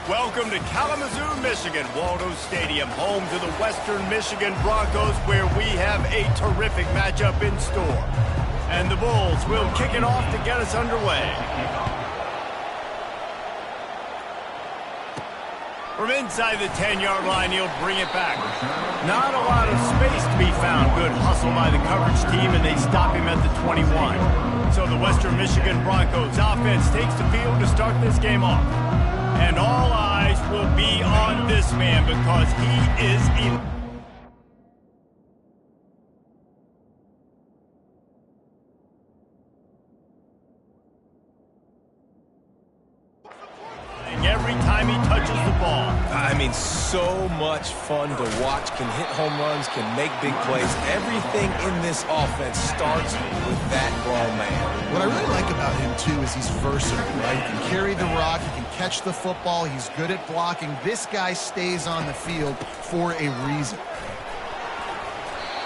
Welcome to Kalamazoo, Michigan, Waldo Stadium, home to the Western Michigan Broncos, where we have a terrific matchup in store. And the Bulls will kick it off to get us underway. From inside the 10-yard line, he'll bring it back. Not a lot of space to be found. Good hustle by the coverage team, and they stop him at the 21. So the Western Michigan Broncos offense takes the field to start this game off. And all eyes will be on this man because he is elite. Every time he touches the ball. I mean, so much fun to watch. Can hit home runs, can make big plays. Everything in this offense starts with that ball man. What I really like about him, too, is he's versatile, right? He can carry the rock, he can catch the football, he's good at blocking. This guy stays on the field for a reason.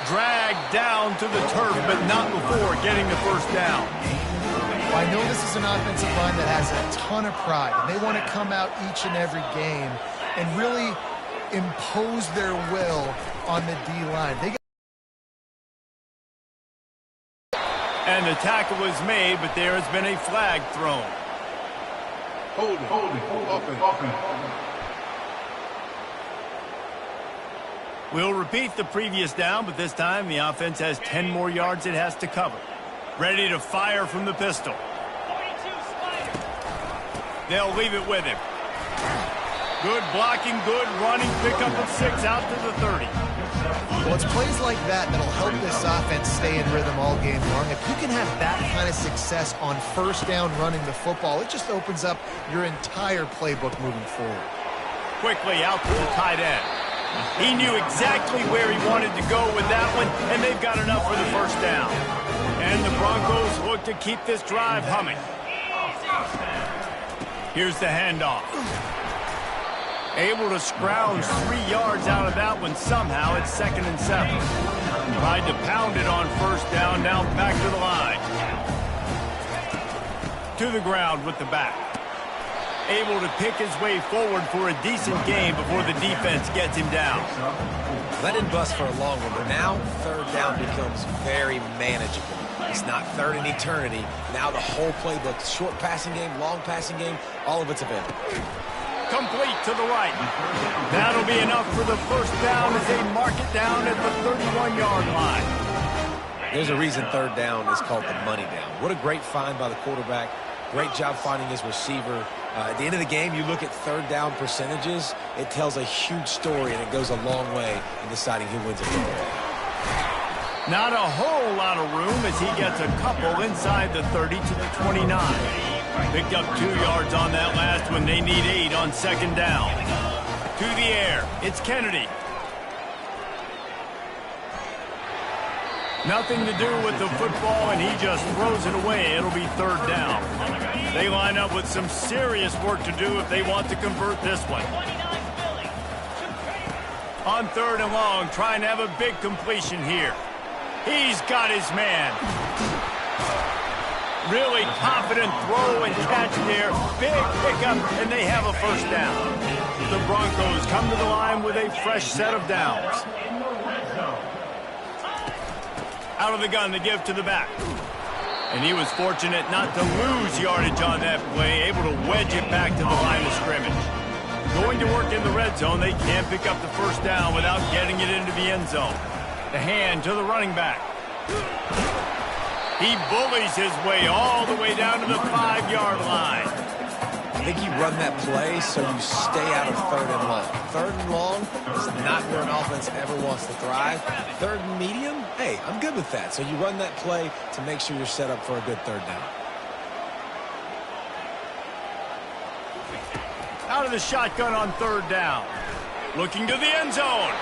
Dragged down to the turf, but not before getting the first down. I know this is an offensive line that has a ton of pride, and they want to come out each and every game and really impose their will on the D-line. And the tackle was made, but there has been a flag thrown. Hold it. We'll repeat the previous down, but this time the offense has 10 more yards it has to cover. Ready to fire from the pistol. They'll leave it with him. Good blocking, good running, pickup of 6 out to the 30. Well, it's plays like that that'll help this offense stay in rhythm all game long. If you can have that kind of success on first down running the football, it just opens up your entire playbook moving forward. Quickly out to the tight end. He knew exactly where he wanted to go with that one, and they've got enough for the first down. And the Broncos look to keep this drive humming. Here's the handoff. Able to scrounge 3 yards out of that one somehow. It's 2nd and 7. Tried to pound it on first down, now back to the line. To the ground with the back. Able to pick his way forward for a decent game before the defense gets him down. That didn't bust for a long one, but now third down becomes very manageable. It's not third in eternity. Now the whole playbook, short passing game, long passing game, all of it's available. Complete to the right. That'll be enough for the first down as they mark it down at the 31-yard line. There's a reason third down is called the money down. What a great find by the quarterback. Great job finding his receiver. At the end of the game, you look at third down percentages. It tells a huge story, and it goes a long way in deciding who wins a football game. Not a whole lot of room as he gets a couple inside the 30 to the 29. Picked up 2 yards on that last one. They need 8 on second down. To the air. It's Kennedy. Nothing to do with the football, and he just throws it away. It'll be third down. They line up with some serious work to do if they want to convert this one. On 3rd and long, trying to have a big completion here. He's got his man. Really confident throw and catch there. Big pickup, and they have a first down. The Broncos come to the line with a fresh set of downs. Out of the gun to give to the back. And he was fortunate not to lose yardage on that play, able to wedge it back to the line of scrimmage. Going to work in the red zone, they can't pick up the first down without getting it into the end zone. The hand to the running back. He bullies his way all the way down to the 5-yard line. I think you run that play so you stay out of 3rd and long. 3rd and long is not where an offense ever wants to thrive. 3rd and medium, hey, I'm good with that. So you run that play to make sure you're set up for a good third down. Out of the shotgun on 3rd down. Looking to the end zone.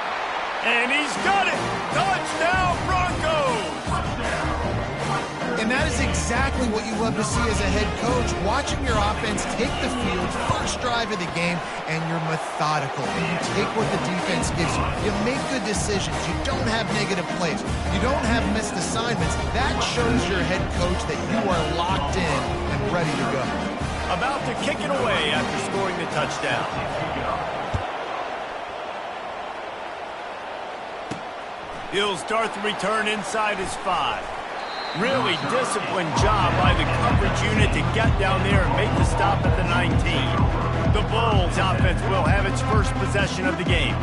And he's got it! Touchdown, Broncos! And that is exactly what you love to see as a head coach, watching your offense take the field, first drive of the game, and you're methodical. And you take what the defense gives you. You make good decisions. You don't have negative plays. You don't have missed assignments. That shows your head coach that you are locked in and ready to go. About to kick it away after scoring the touchdown. He'll start the return inside his 5. Really disciplined job by the coverage unit to get down there and make the stop at the 19. The Bulls offense will have its first possession of the game.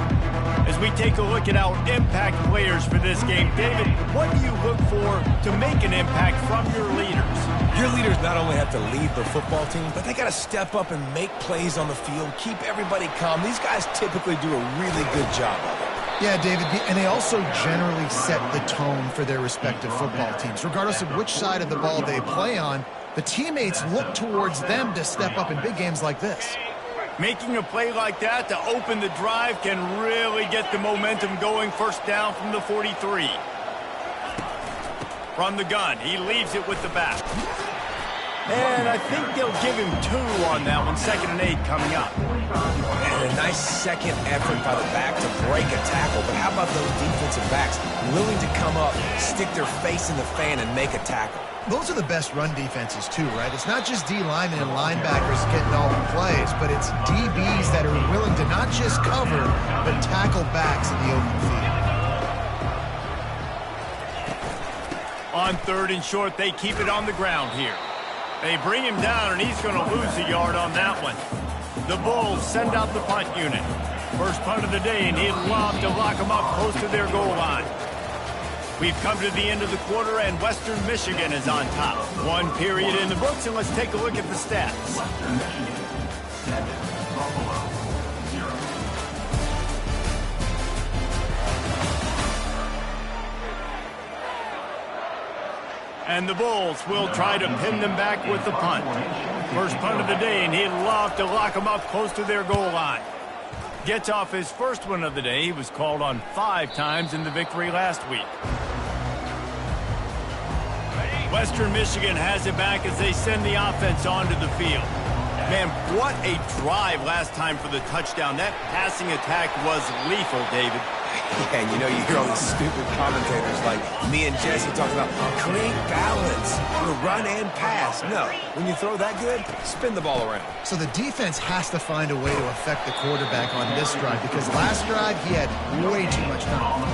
As we take a look at our impact players for this game, David, what do you look for to make an impact from your leaders? Your leaders not only have to lead the football team, but they got to step up and make plays on the field, keep everybody calm. These guys typically do a really good job of it. Yeah, David, and they also generally set the tone for their respective football teams. Regardless of which side of the ball they play on, the teammates look towards them to step up in big games like this. Making a play like that to open the drive can really get the momentum going. First down from the 43. From the gun, he leaves it with the back. And I think they'll give him 2 on that one. 2nd and 8 coming up. And a nice second effort by the back to break a tackle. But how about those defensive backs willing to come up, stick their face in the fan, and make a tackle? Those are the best run defenses too, right? It's not just D linemen and linebackers getting all the plays, but it's DBs that are willing to not just cover, but tackle backs in the open field. On 3rd and short, they keep it on the ground here. They bring him down, and he's going to lose a yard on that one. The Bulls send out the punt unit. First punt of the day, and he'd love to lock them up close to their goal line. We've come to the end of the quarter, and Western Michigan is on top. 1 period in the books, and let's take a look at the stats. And the Bulls will try to pin them back with the punt. First punt of the day, and he'd love to lock them up close to their goal line. Gets off his first one of the day. He was called on 5 times in the victory last week. Western Michigan has it back as they send the offense onto the field. Man, what a drive last time for the touchdown. That passing attack was lethal, David. Yeah, and you know, you hear all these stupid commentators like me and Jesse talking about create balance, run and pass. No, when you throw that good, spin the ball around. So the defense has to find a way to affect the quarterback on this drive because last drive he had way too much time.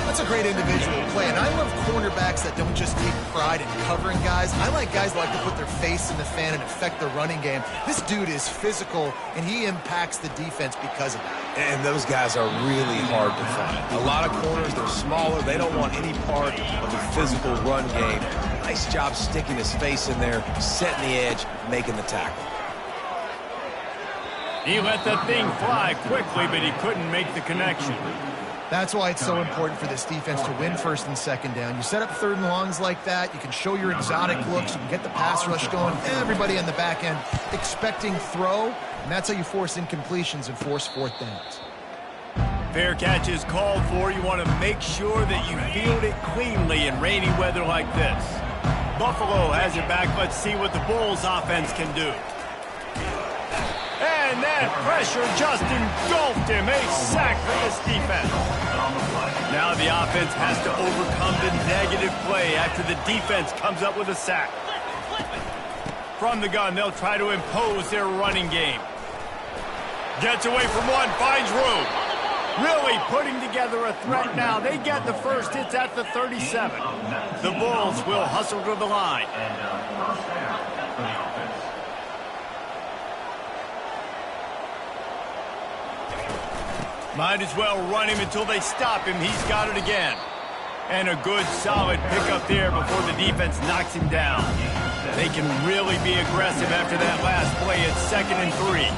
That's a great individual play, and I love cornerbacks that don't just take pride in covering guys. I like guys that like to put their face in the fan and affect the running game. This dude is physical, and he impacts the defense because of that. And those guys are really hard to find. A lot of corners, they're smaller. They don't want any part of the physical run game. Nice job sticking his face in there, setting the edge, making the tackle. He let that thing fly quickly, but he couldn't make the connection. That's why it's so important for this defense to win 1st and 2nd down. You set up 3rd and longs like that, you can show your exotic looks, you can get the pass rush going, everybody on the back end expecting throw, and that's how you force incompletions and force 4th downs. Fair catch is called for. You want to make sure that you field it cleanly in rainy weather like this. Buffalo has it back. Let's see what the Bulls offense can do. And that pressure just engulfed him. A sack for this defense. Now the offense has to overcome the negative play after the defense comes up with a sack. From the gun, they'll try to impose their running game. Gets away from one, finds room. Really putting together a threat now. They get the first. It's at the 37. The Bulls will hustle to the line. Might as well run him until they stop him. He's got it again. And a good, solid pickup there before the defense knocks him down. They can really be aggressive after that last play. It's 2nd and 3.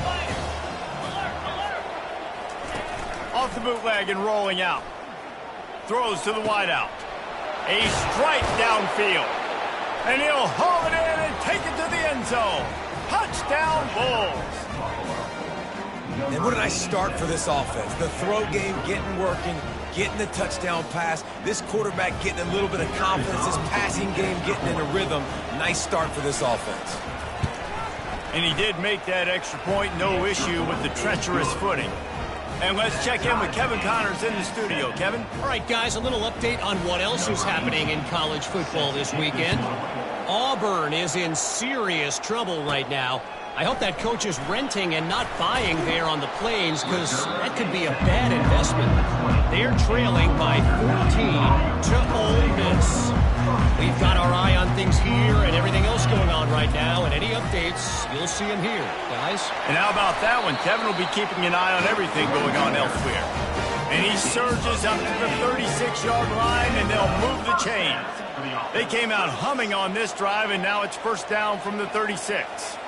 Off the bootleg and rolling out. Throws to the wideout. A strike downfield. And he'll haul it in and take it to the end zone. Touchdown, Bulls. And what a nice start for this offense. The throw game getting working, getting the touchdown pass. This quarterback getting a little bit of confidence. This passing game getting in a rhythm. Nice start for this offense. And he did make that extra point. No issue with the treacherous footing. And let's check in with Kevin Connors in the studio. Kevin? All right, guys, a little update on what else is happening in college football this weekend. Auburn is in serious trouble right now. I hope that coach is renting and not buying there on the Plains, because that could be a bad investment. They're trailing by 14 to Ole Miss. We've got our eye on things here and everything else going on right now, and any updates, you'll see them here, guys. And how about that one? Kevin will be keeping an eye on everything going on elsewhere. And he surges up to the 36-yard line, and they'll move the chains. They came out humming on this drive, and now it's first down from the 36.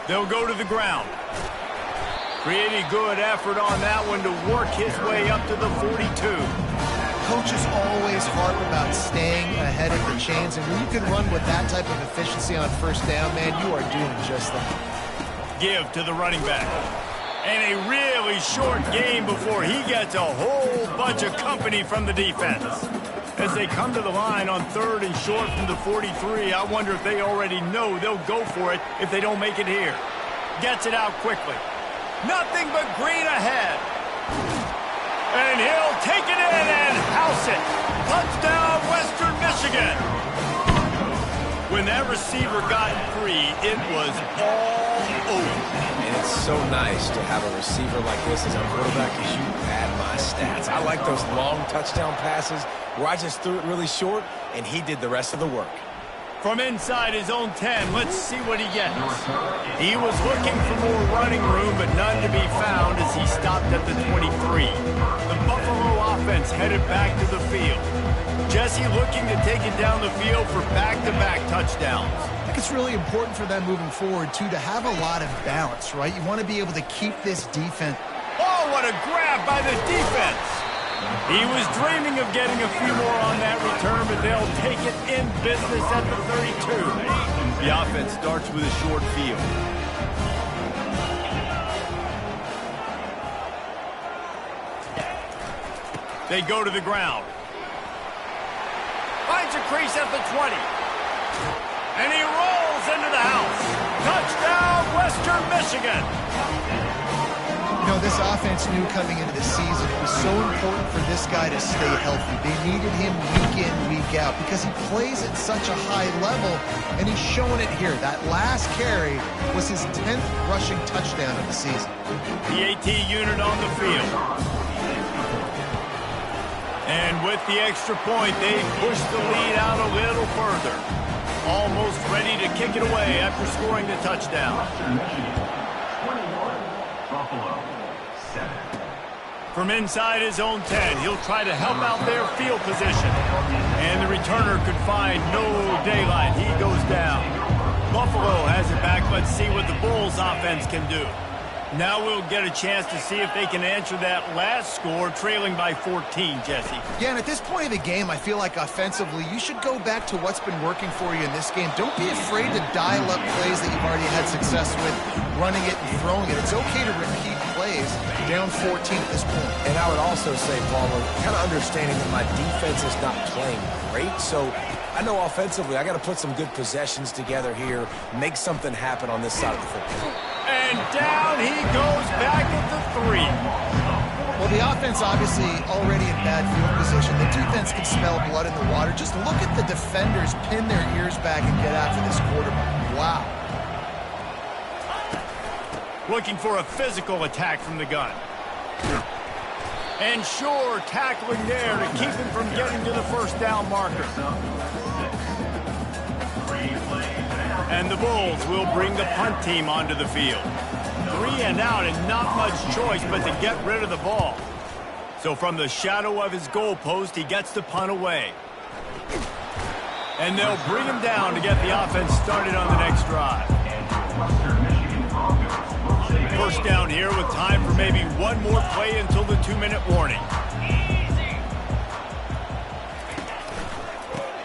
They'll go to the ground. Pretty good effort on that one to work his way up to the 42. Coaches always harp about staying ahead of the chains, and when you can run with that type of efficiency on first down, man, you are doing just that. Give to the running back. And a really short game before he gets a whole bunch of company from the defense. As they come to the line on 3rd and short from the 43, I wonder if they already know they'll go for it if they don't make it here. Gets it out quickly. Nothing but green ahead. And he'll take it in and house it. Touchdown, Western Michigan. When that receiver got free, it was all over. And it's so nice to have a receiver like this as a quarterback, because you pad my stats. I like those long touchdown passes where I just threw it really short, and he did the rest of the work. From inside his own 10, let's see what he gets. He was looking for more running room, but none to be found as he stopped at the 23. The Buffalo offense headed back to the field. Jesse looking to take it down the field for back-to-back touchdowns. I think it's really important for them moving forward, too, to have a lot of balance, right? You want to be able to keep this defense. Oh, what a grab by the defense. He was dreaming of getting a few more on that return, but they'll take it in business at the 32. The offense starts with a short field. They go to the ground. Finds a crease at the 20. And he rolls into the house. Touchdown, Western Michigan. You know, this offense knew coming into the season it was so important for this guy to stay healthy. They needed him week in, week out, because he plays at such a high level, and he's showing it here. That last carry was his 10th rushing touchdown of the season. The AT unit on the field. And with the extra point, they push the lead out a little further. Almost ready to kick it away after scoring the touchdown. From inside his own 10, he'll try to help out their field position. And the returner could find no daylight. He goes down. Buffalo has it back. Let's see what the Bulls offense can do. Now we'll get a chance to see if they can answer that last score, trailing by 14, Jesse. Yeah, and at this point of the game, I feel like offensively, you should go back to what's been working for you in this game. Don't be afraid to dial up plays that you've already had success with, running it and throwing it. It's okay to repeat plays down 14 at this point. And I would also say, Palmer, kind of understanding that my defense is not playing great, so I know offensively I got to put some good possessions together here, make something happen on this side of the football. And down he goes back at the 3. Well, the offense obviously already in bad field position. The defense can smell blood in the water. Just look at the defenders pin their ears back and get after this quarterback. Wow. Looking for a physical attack from the gun. And sure, tackling there to keep him from getting to the first down marker. And the Bulls will bring the punt team onto the field. 3 and out and not much choice but to get rid of the ball. So from the shadow of his goalpost, he gets the punt away. And they'll bring him down to get the offense started on the next drive. First down here with time for maybe one more play until the 2-minute warning.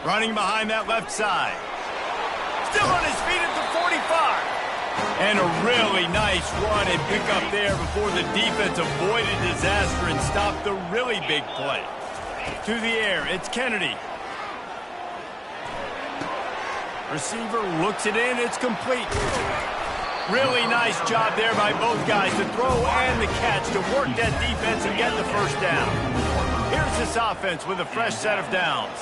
Running behind that left side. Still on his feet at the 45. And a really nice run and pick up there before the defense avoided disaster and stopped the really big play. To the air, it's Kennedy. Receiver looks it in, it's complete. Really nice job there by both guys, the throw and the catch, to work that defense and get the first down. Here's this offense with a fresh set of downs.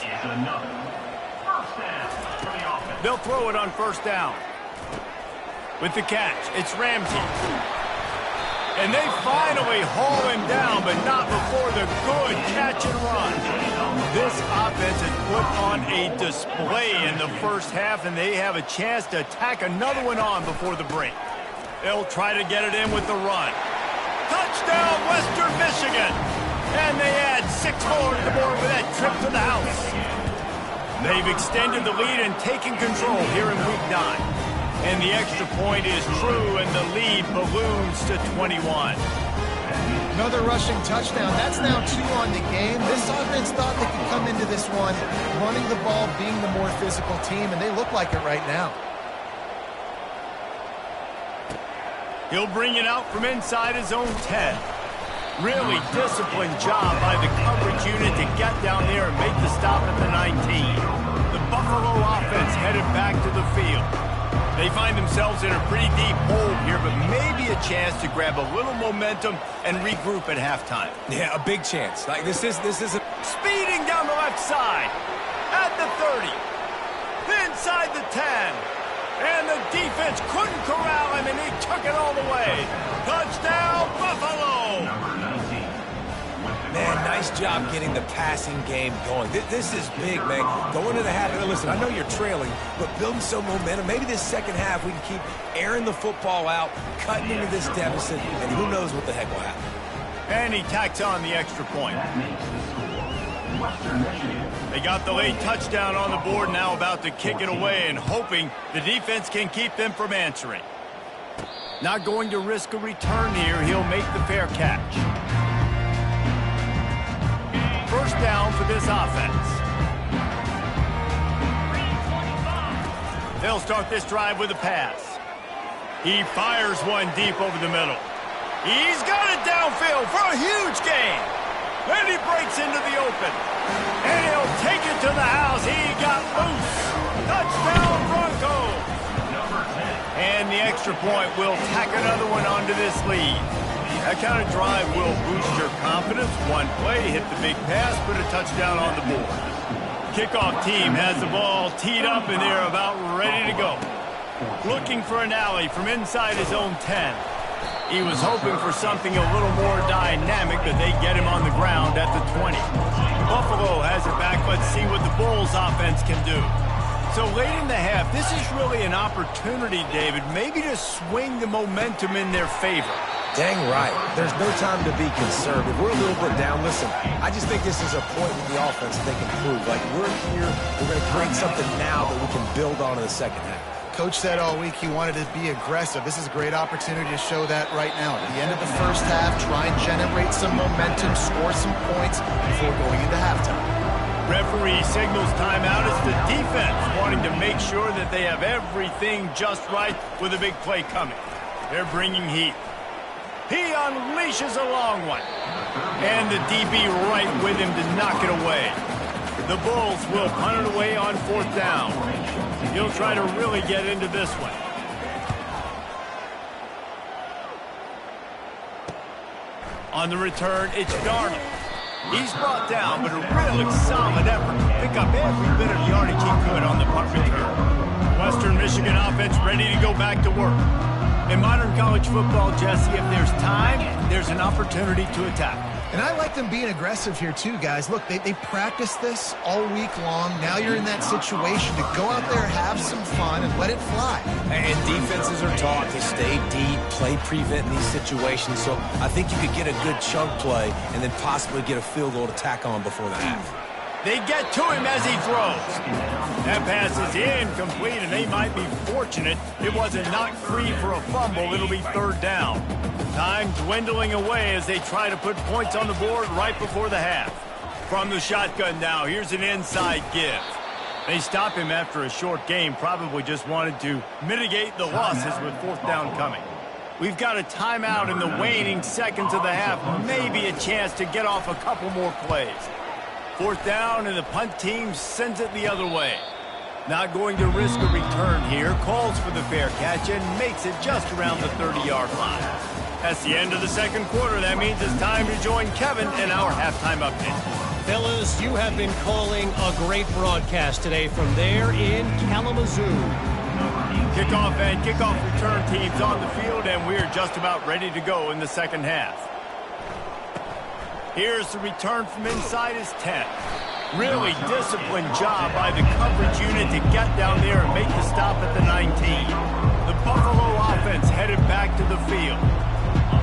They'll throw it on first down. With the catch, it's Ramsey. And they finally haul him down, but not before the good catch and run. This offense has put on a display in the first half, and they have a chance to tack another one on before the break. They'll try to get it in with the run. Touchdown, Western Michigan! And they add 6 more to the board with that trip to the house. They've extended the lead and taken control here in Week 9. And the extra point is true, and the lead balloons to 21. Another rushing touchdown. That's now 2 on the game. This offense thought they could come into this one running the ball, being the more physical team, and they look like it right now. He'll bring it out from inside his own 10. Really disciplined job by the coverage unit to get down there and make the stop at the 19. The Buffalo offense headed back to the field. They find themselves in a pretty deep hole here, but maybe a chance to grab a little momentum and regroup at halftime. Yeah, a big chance. Like this isn't speeding down the left side at the 30, inside the 10, and the defense couldn't corral him, and he took it all the way. Touchdown, Buffalo! Man, nice job getting the passing game going. This is big, man. Going into the half, and listen, I know you're trailing, but building some momentum. Maybe this second half we can keep airing the football out, cutting into this deficit, and who knows what the heck will happen. And he tacks on the extra point. They got the late touchdown on the board, now about to kick it away and hoping the defense can keep them from answering. Not going to risk a return here. He'll make the fair catch. First down for this offense. They'll start this drive with a pass. He fires one deep over the middle. He's got it downfield for a huge gain. Then he breaks into the open. And he'll take it to the house. He got loose. Touchdown, Broncos. And the extra point will tack another one onto this lead. That kind of drive will boost your confidence. One play, hit the big pass, put a touchdown on the board. Kickoff team has the ball teed up, and they're about ready to go. Looking for an alley from inside his own 10. He was hoping for something a little more dynamic, but they get him on the ground at the 20. Buffalo has it back. Let's see what the Bulls offense can do. So late in the half, this is really an opportunity, David, maybe to swing the momentum in their favor. Dang right. There's no time to be conservative. We're a little bit down. Listen, I just think this is a point with the offense they can prove. Like, we're here, we're going to create something now that we can build on in the second half. Coach said all week he wanted to be aggressive. This is a great opportunity to show that right now. At the end of the first half, try and generate some momentum, score some points before going into halftime. Referee signals timeout. It's the defense wanting to make sure that they have everything just right with a big play coming. They're bringing heat. He unleashes a long one. And the DB right with him to knock it away. The Bulls will punt it away on fourth down. He'll try to really get into this one. On the return, it's Darnold. He's brought down, but a really solid effort to pick up every bit of yardage he could on the punt return. Western Michigan offense ready to go back to work. In modern college football, Jesse, if there's time, there's an opportunity to attack. And I like them being aggressive here too, guys. Look, they practiced this all week long. Now you're in that situation to go out there, have some fun, and let it fly. And defenses are taught to stay deep, play prevent in these situations. So I think you could get a good chunk play and then possibly get a field goal to tack on before the half. They get to him as he throws. That pass is incomplete, and they might be fortunate it wasn't knocked free for a fumble. It'll be third down. Time dwindling away as they try to put points on the board right before the half. From the shotgun now, here's an inside give. They stop him after a short game, probably just wanted to mitigate the losses with fourth down coming. We've got a timeout in the waning seconds of the half, maybe a chance to get off a couple more plays. Fourth down, and the punt team sends it the other way. Not going to risk a return here. Calls for the fair catch and makes it just around the 30-yard line. That's the end of the second quarter. That means it's time to join Kevin in our halftime update. Fellas, you have been calling a great broadcast today from there in Kalamazoo. Kickoff and kickoff return teams on the field, and we're just about ready to go in the second half. Here's the return from inside his 10. Really disciplined job by the coverage unit to get down there and make the stop at the 19. The Buffalo offense headed back to the field.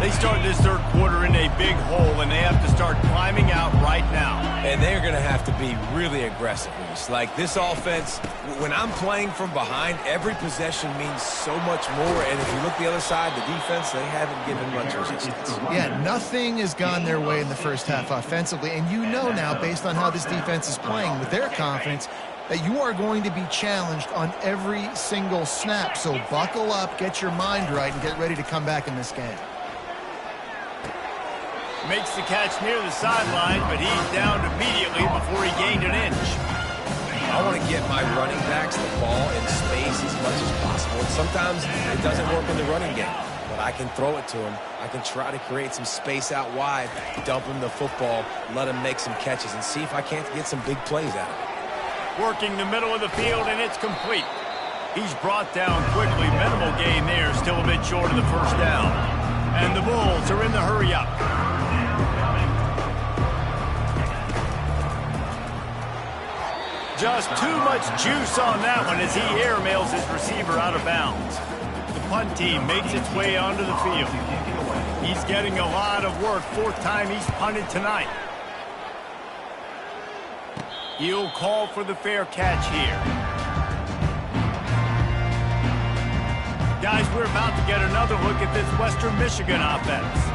They start this third quarter in a big hole, and they have to start climbing out right now. And they're going to have to be really aggressive. Like this offense, when I'm playing from behind, every possession means so much more. And if you look the other side, the defense, they haven't given much resistance. Yeah, nothing has gone their way in the first half offensively. And you know now, based on how this defense is playing with their confidence, that you are going to be challenged on every single snap. So buckle up, get your mind right, and get ready to come back in this game. Makes the catch near the sideline, but he's down immediately before he gained an inch. I want to get my running backs the ball in space as much as possible. And sometimes it doesn't work in the running game, but I can throw it to him. I can try to create some space out wide, dump him the football, let him make some catches, and see if I can't get some big plays out of it. Working the middle of the field, and it's complete. He's brought down quickly. Minimal gain there, still a bit short of the first down. And the Bulls are in the hurry-up. Just too much juice on that one as he airmails his receiver out of bounds. The punt team makes its way onto the field. He's getting a lot of work. Fourth time he's punted tonight. He'll call for the fair catch here. Guys, we're about to get another look at this Western Michigan offense.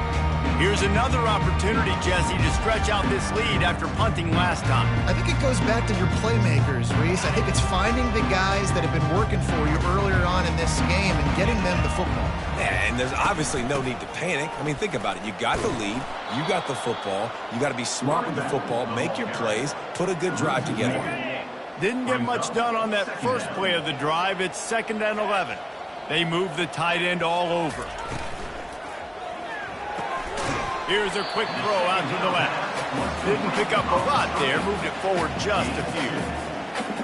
Here's another opportunity, Jesse, to stretch out this lead after punting last time. I think it goes back to your playmakers, Reese. I think it's finding the guys that have been working for you earlier on in this game and getting them the football. Yeah, and there's obviously no need to panic. I mean, think about it. You got the lead. You got the football. You got to be smart with the football, make your plays, put a good drive together. Didn't get much done on that first play of the drive. It's 2nd and 11. They move the tight end all over. Here's a quick throw out to the left. Didn't pick up a lot there. Moved it forward just a few.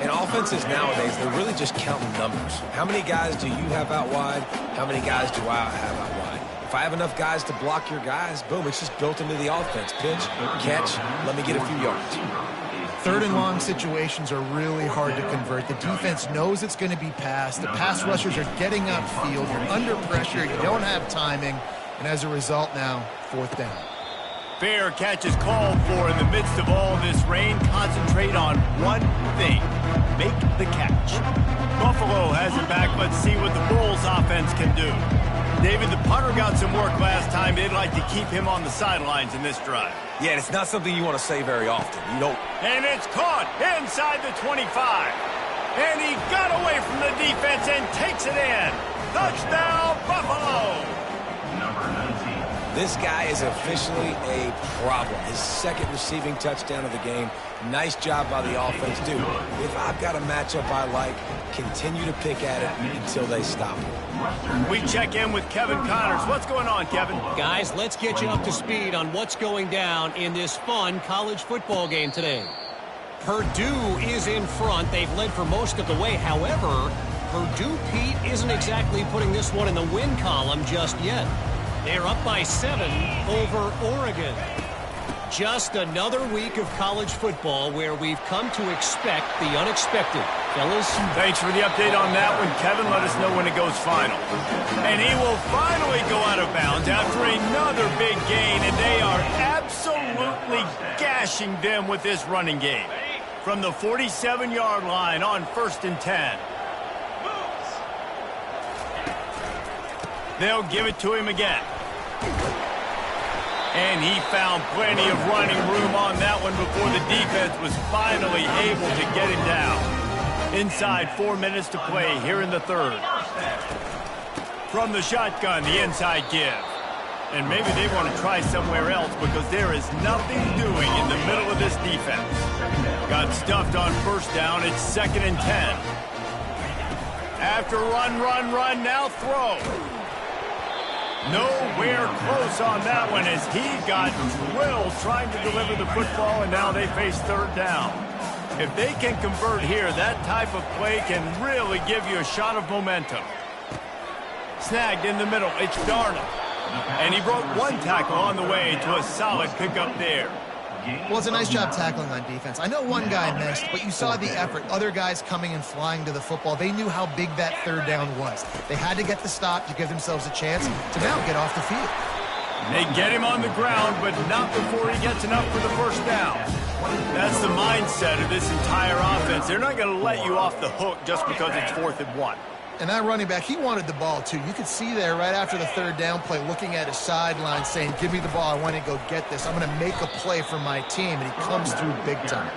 And offenses nowadays, they're really just counting numbers. How many guys do you have out wide? How many guys do I have out wide? If I have enough guys to block your guys, boom, it's just built into the offense. Pitch, catch, let me get a few yards. 3rd and long situations are really hard to convert. The defense knows it's going to be passed. The pass rushers are getting upfield. You're under pressure. You don't have timing. And as a result now, 4th down. Fair catch is called for in the midst of all this rain. Concentrate on one thing. Make the catch. Buffalo has it back. Let's see what the Bulls offense can do. David, the punter got some work last time. They'd like to keep him on the sidelines in this drive. Yeah, and it's not something you want to say very often. You don't. And it's caught inside the 25. And he got away from the defense and takes it in. Touchdown, Buffalo! This guy is officially a problem. His 2nd receiving touchdown of the game. Nice job by the offense, dude. If I've got a matchup I like, continue to pick at it until they stop it. We check in with Kevin Connors. What's going on, Kevin? Guys, let's get you up to speed on what's going down in this fun college football game today. Purdue is in front. They've led for most of the way. However, Purdue, Pete, isn't exactly putting this one in the win column just yet. They're up by 7 over Oregon. Just another week of college football where we've come to expect the unexpected. Fellas? Thanks for the update on that one, Kevin. Let us know when it goes final. And he will finally go out of bounds after another big gain, and they are absolutely gashing them with this running game. From the 47-yard line on 1st and 10. They'll give it to him again. And he found plenty of running room on that one before the defense was finally able to get him down. Inside 4 minutes to play here in the 3rd. From the shotgun, the inside give. And maybe they want to try somewhere else because there is nothing doing in the middle of this defense. Got stuffed on 1st down. It's 2nd and 10. After run, now throw. Nowhere close on that one as he got drilled trying to deliver the football, and now they face third down. If they can convert here, that type of play can really give you a shot of momentum. Snagged in the middle, it's Darnold. And he broke one tackle on the way to a solid pickup there. Well, it's a nice job tackling on defense. I know one guy missed, but you saw the effort. Other guys coming and flying to the football. They knew how big that third down was. They had to get the stop to give themselves a chance to now get off the field. They get him on the ground, but not before he gets enough for the first down. That's the mindset of this entire offense. They're not going to let you off the hook just because it's 4th and 1. And that running back, he wanted the ball, too. You could see there right after the third down play looking at his sideline saying, give me the ball, I want to go get this. I'm going to make a play for my team, and he comes through big time.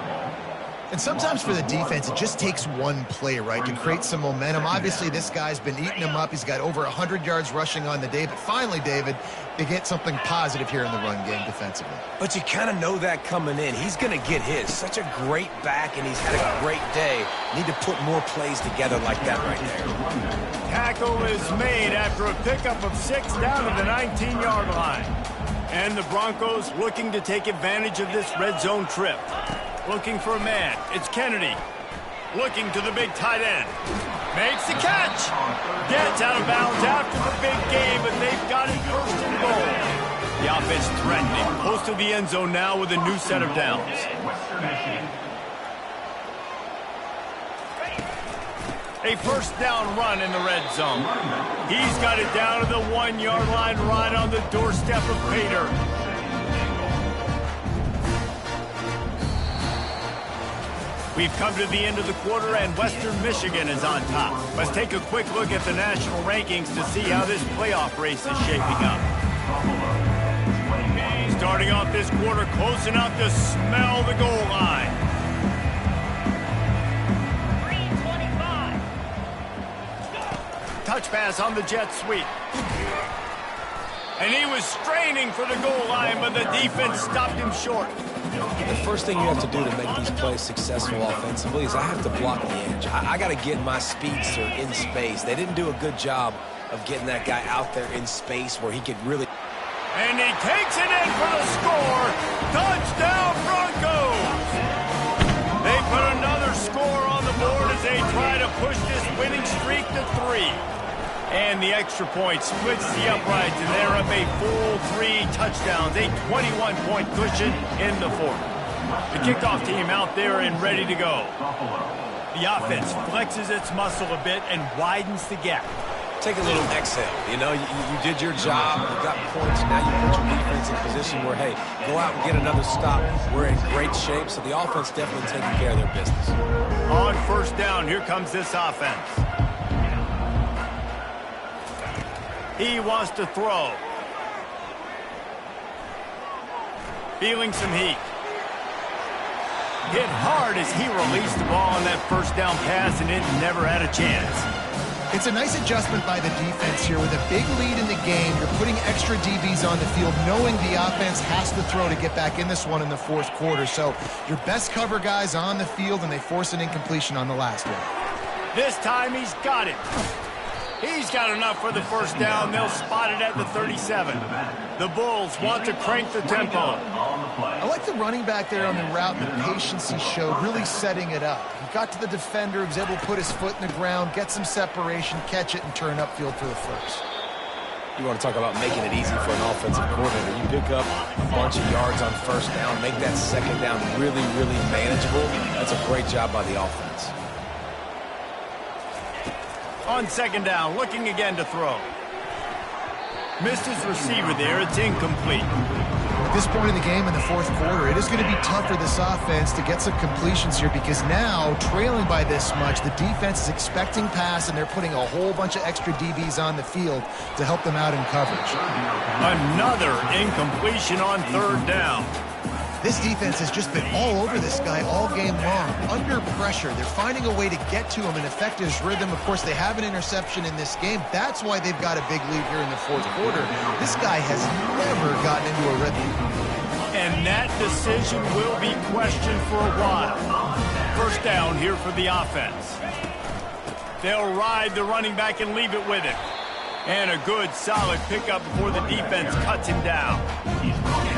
And sometimes for the defense, it just takes one play, right, to create some momentum. Obviously, this guy's been eating him up. He's got over 100 yards rushing on the day. But finally, David, they get something positive here in the run game defensively. But you kind of know that coming in. He's going to get his. Such a great back, and he's had a great day. Need to put more plays together like that right there. Tackle is made after a pickup of 6 down to the 19-yard line. And the Broncos looking to take advantage of this red zone trip. Looking for a man. It's Kennedy. Looking to the big tight end. Makes the catch. Gets out of bounds after the big game, but they've got it 1st and goal. The offense threatening. Close to the end zone now with a new set of downs. A first down run in the red zone. He's got it down to the 1-yard line right on the doorstep of Pater. We've come to the end of the quarter, and Western Michigan is on top. Let's take a quick look at the national rankings to see how this playoff race is shaping up. Starting off this quarter, close enough to smell the goal line. 325. Touch pass on the jet sweep. And he was straining for the goal line, but the defense stopped him short. The first thing you have to do to make these plays successful offensively is I have to block the edge. I got to get my speedster in space. They didn't do a good job of getting that guy out there in space where he could really... And he takes it in for the score. Touchdown, Broncos! They put another score on the board as they try to push this winning streak to 3. And the extra point splits the uprights, and they're up a full 3 touchdowns, a 21-point cushion in the 4th. The kickoff team out there and ready to go. The offense flexes its muscle a bit and widens the gap. Take a little exhale. You know, you did your job. You got points. Now you put your defense in a position where, hey, go out and get another stop. We're in great shape, so the offense definitely taking care of their business. On first down, here comes this offense. He wants to throw. Feeling some heat. Hit hard as he released the ball on that first down pass, and it never had a chance. It's a nice adjustment by the defense here. With a big lead in the game, you're putting extra DBs on the field, knowing the offense has to throw to get back in this one in the 4th quarter. So your best cover guys on the field, and they force an incompletion on the last one. This time he's got it. He's got enough for the first down. They'll spot it at the 37. The Bulls want to crank the tempo. I like the running back there on the route and the patience he showed, really setting it up. He got to the defender, was able to put his foot in the ground, get some separation, catch it, and turn upfield for the first. You want to talk about making it easy for an offensive coordinator. You pick up a bunch of yards on first down, make that second down really, really manageable. That's a great job by the offense. On second down, looking again to throw. Missed his receiver there. It's incomplete. At this point in the game in the 4th quarter, it is going to be tough for this offense to get some completions here because now, trailing by this much, the defense is expecting pass, and they're putting a whole bunch of extra DBs on the field to help them out in coverage. Another incompletion on third down. This defense has just been all over this guy all game long. Under pressure, they're finding a way to get to him and affect his rhythm. Of course, they have an interception in this game. That's why they've got a big lead here in the 4th quarter. This guy has never gotten into a rhythm. And that decision will be questioned for a while. First down here for the offense. They'll ride the running back and leave it with him. And a good, solid pickup before the defense cuts him down.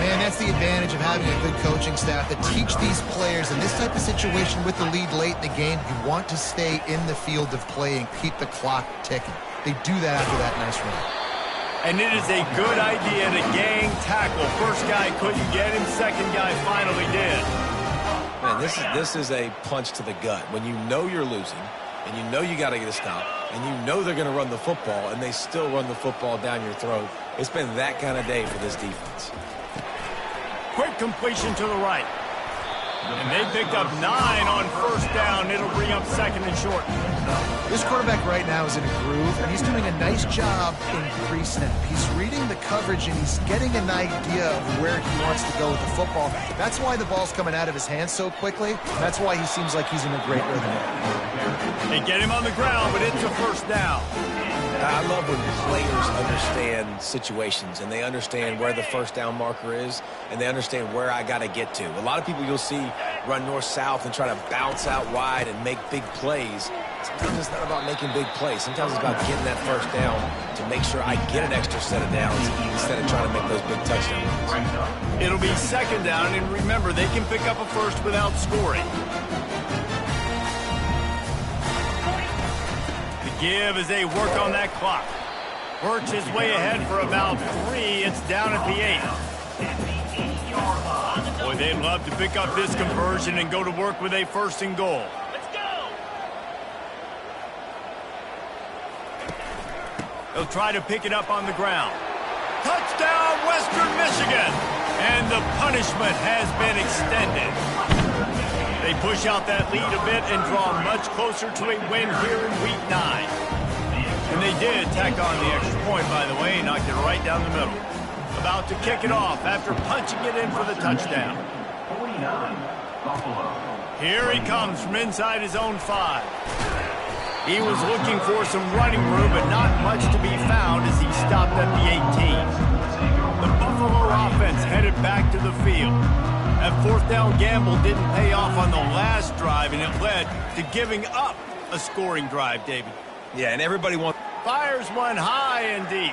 Man, that's the advantage of having a good coaching staff that teach these players in this type of situation with the lead late in the game. You want to stay in the field of play and keep the clock ticking. They do that after that nice run. And it is a good idea to gang tackle. First guy couldn't get him, second guy finally did. Man, this is a punch to the gut. When you know you're losing, and you know you got to get a stop, and you know they're going to run the football, and they still run the football down your throat. It's been that kind of day for this defense. Quick completion to the right. And they picked up 9 on first down. It'll bring up second and short. This quarterback right now is in a groove, and he's doing a nice job in pre-snap. He's reading the coverage, and he's getting an idea of where he wants to go with the football. That's why the ball's coming out of his hands so quickly. That's why he seems like he's in a great rhythm. They get him on the ground, but it's a first down. I love when players understand situations and they understand where the first down marker is and they understand where I got to get to. A lot of people you'll see run north-south and try to bounce out wide and make big plays. Sometimes it's not about making big plays. Sometimes it's about getting that first down to make sure I get an extra set of downs instead of trying to make those big touchdown runs. It'll be second down, and remember, they can pick up a first without scoring. Give as they work on that clock. Works his way ahead for about 3. It's down at the 8. Boy, they'd love to pick up this conversion and go to work with a first and goal. Let's go! They'll try to pick it up on the ground. Touchdown, Western Michigan! And the punishment has been extended. They push out that lead a bit and draw much closer to a win here in Week 9. And they did tack on the extra point, by the way, knocked it right down the middle. About to kick it off after punching it in for the touchdown. Here he comes from inside his own 5. He was looking for some running room, but not much to be found as he stopped at the 18. The Buffalo offense headed back to the field. That fourth down gamble didn't pay off on the last drive, and it led to giving up a scoring drive, David. Yeah, and everybody wants... Fires one high and deep.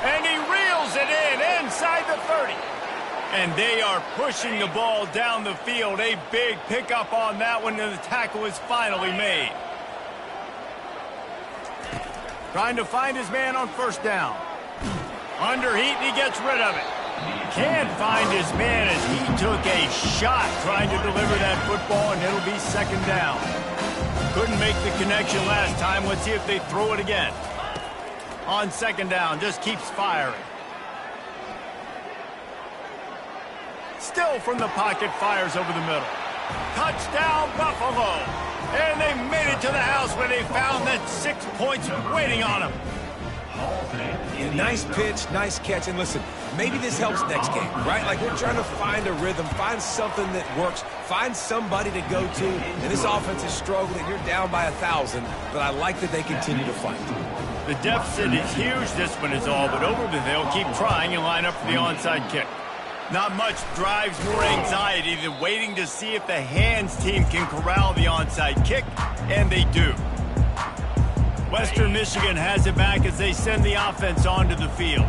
And he reels it in inside the 30. And they are pushing the ball down the field. A big pickup on that one, and the tackle is finally made. Trying to find his man on first down. Under heat, and he gets rid of it. Can't find his man as he took a shot trying to deliver that football, and it'll be second down. Couldn't make the connection last time. Let's see if they throw it again. On second down, just keeps firing. Still from the pocket, fires over the middle. Touchdown, Buffalo! And they made it to the house where they found that 6 points waiting on them. Nice pitch, nice catch, and listen, maybe this helps next game, right? Like we're trying to find a rhythm, find something that works, find somebody to go to, and this offense is struggling. You're down by 1,000, but I like that they continue to fight. The deficit is huge, this one is all, but over they'll keep trying and line up for the onside kick. Not much drives more anxiety than waiting to see if the hands team can corral the onside kick, and they do. Western Michigan has it back as they send the offense onto the field.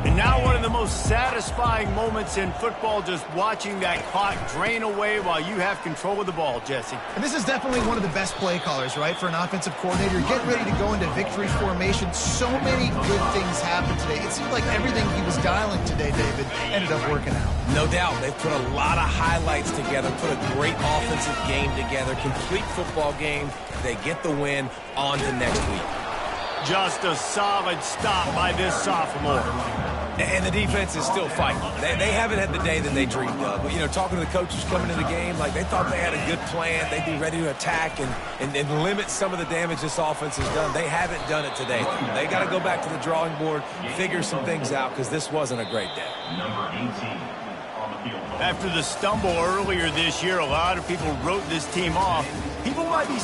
And now one of the most satisfying moments in football, just watching that clock drain away while you have control of the ball, Jesse. And this is definitely one of the best play callers, right, for an offensive coordinator. Getting ready to go into victory formation. So many good things happened today. It seemed like everything he was dialing today, David, ended up working out. No doubt. They've put a lot of highlights together, put a great offensive game together, complete football game. They get the win. On to next week. Just a solid stop by this sophomore. And the defense is still fighting. They haven't had the day that they dreamed of. But, you know, talking to the coaches coming into the game, like they thought they had a good plan. They'd be ready to attack and limit some of the damage this offense has done. They haven't done it today. They got to go back to the drawing board, figure some things out, because this wasn't a great day. After the stumble earlier this year, a lot of people wrote this team off. People might be